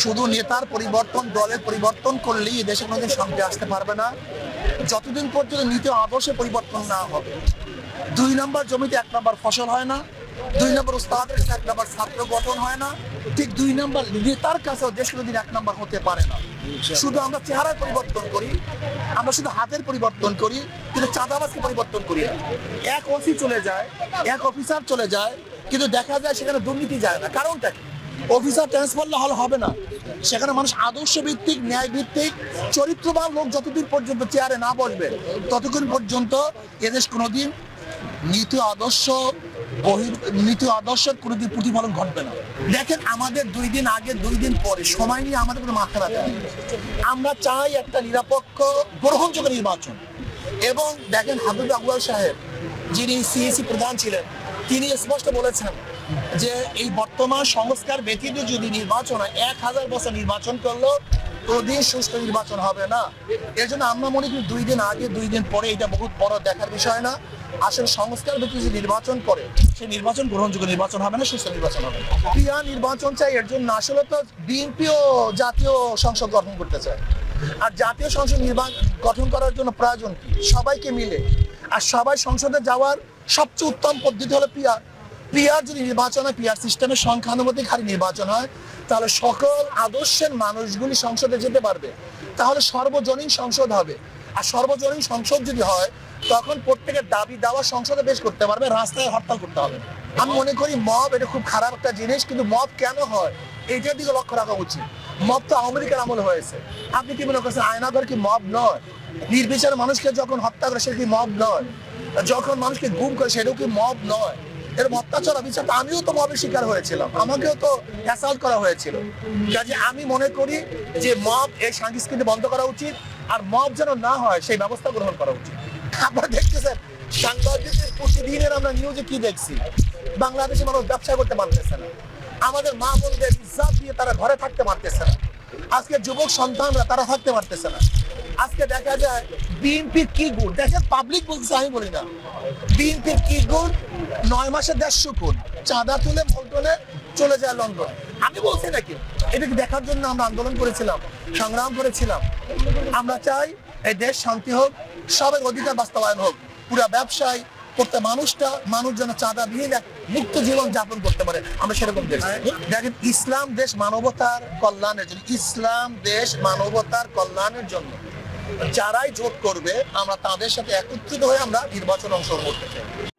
শুধু নেতার পরিবর্তন, দলের পরিবর্তন করলেই এই দেশে কোনোদিন শান্তি আসতে পারবে না, যতদিন পর্যন্ত নীতি আদর্শে পরিবর্তন না হবে। 2 নম্বর জমিতে 1 নম্বর ফসল হয় না, 2 নম্বর উস্তাদের কাছে 1 নম্বর ছাত্র গঠন হয় না, ঠিক 2 নম্বর নেতার কাছেও দেশ কোনোদিন 1 নম্বর হতে পারে না। শুধু আমরা চেহারার পরিবর্তন করি, আমরা শুধু হাতের পরিবর্তন করি, কিন্তু চাঁদাবাজকে পরিবর্তন করি না। এক ওসি চলে যায়, এক অফিসার চলে যায়, কিন্তু দেখা যায় সেখানে দুর্নীতি যায় না। কারণটা কি? অফিসার ট্রান্সফার হলে হবে না, সেখানে মানুষ আদর্শ ভিত্তিক, ন্যায় ভিত্তিক, চরিত্রবান লোক যতদিন পর্যন্ত চেয়ারে না বসবে ততক্ষণ পর্যন্ত এদেশ কোনোদিন নীতি আদর্শের কোনোদিন প্রতিফলন ঘটবে না। দেখেন, আমাদের 2 দিন আগে 2 দিন পরে সময় নিয়ে আমাদের কোনো মাথা ব্যথা নেই। আমরা চাই একটা নিরপেক্ষ গ্রহণযোগ্য নির্বাচন। এবং দেখেন, হাবিব আউয়াল সাহেব যিনি সিএসি প্রধান ছিলেন, তিনি স্পষ্ট বলেছেন যে এই বর্তমান সংস্কার ব্যতীত যদি নির্বাচন হয়, 1000 বছর নির্বাচন করলেও কোনদিন সুষ্ঠু নির্বাচন হবে না। এর জন্য আমরা মনে করি 2 দিন আগে 2 দিন পরে এটা বহুত বড় দেখার বিষয় না। আসলে সংস্কার ব্যতীত যদি নির্বাচন করে, সেই নির্বাচন গ্রহণযোগ্য নির্বাচন হবে না, সুষ্ঠু নির্বাচন হবে। ক্রিয়া নির্বাচন চাই, এর জন্য আসলে তো বিএনপিও জাতীয় সংসদ গঠন করতে চায়। আর জাতীয় সংসদ গঠন করার জন্য প্রয়োজন কি? সবাইকে মিলে, আর সবাই সংসদে যাওয়ার সবচেয়ে উত্তম পদ্ধতি হলো পিআর যদি নির্বাচন হয়, পিআর সিস্টেমের সংখ্যানুপাতিক হারে নির্বাচন হয়, তাহলে সকল আদর্শের মানুষগুলি সংসদে যেতে পারবে। তাহলে সর্বজনীন সংসদ হবে। আর সর্বজনীন সংসদ যদি হয়, তখন প্রত্যেকের দাবি দাওয়া সংসদে পেশ করতে পারবে, রাস্তায় হরতাল করতে হবে। আমি মনে করি মব এটা খুব খারাপ একটা জিনিস, কিন্তু মব কেন হয় এইটার দিকে লক্ষ্য রাখা উচিত। মব তো আওয়ামী লীগের আমল হয়েছে। আপনি কি মনে করছেন আয়নাঘর কি মব নয়? নির্বিচারে মানুষকে যখন হত্যা করে সেটা কি মব নয়? যখন মানুষকে গুম করে সেটাও কি মব নয়? এরকম অত্যাচার অবিচার আমিও তো মবের শিকার হয়েছিলাম, আমাকেও তো অ্যাসাল্ট করা হয়েছিল। কাজে আমি মনে করি যে মব এই সংস্কৃতি বন্ধ করা উচিত, আর মব যেন না হয় সেই ব্যবস্থা গ্রহণ করা উচিত। আপনারা দেখতেছেন সাংবাদিকদের প্রতিদিনের আমরা নিউজে কি দেখছি, বাংলাদেশে মানুষ ব্যবসা করতে পারতেছে না, আমাদের মা বোনদের ইজ্জত দিয়ে তারা ঘরে থাকতে পারতেছে না, আজকে যুবক সন্তানরা তারা থাকতে পারতেছে না। আজকে দেখা যায় বিএনপির কি গুণ, দেখেন পাবলিক বলছে, আমি বলি না, বিএনপির কি গুণ, 9 মাসে 150 কোটি চাঁদা তুলে মন্ত্রণে চলে যায় লন্ডন। আমি বলছি নাকি, এটাকে দেখার জন্য আমরা আন্দোলন করেছিলাম, সংগ্রাম করেছিলাম। আমরা চাই এই দেশ শান্তি হোক, সবার অধিকার বাস্তবায়ন হোক, পুরা ব্যবসায় প্রত্যেক মানুষ যেন চাঁদাবিহীন এক মুক্ত জীবন যাপন করতে পারে, আমরা সেরকম দেশ। দেখেন, ইসলাম দেশ মানবতার কল্যাণের জন্য, ইসলাম দেশ মানবতার কল্যাণের জন্য যারাই জোট করবে, আমরা তাদের সাথে একত্রিত হয়ে আমরা নির্বাচন অংশগ্রহণ করতে চাই।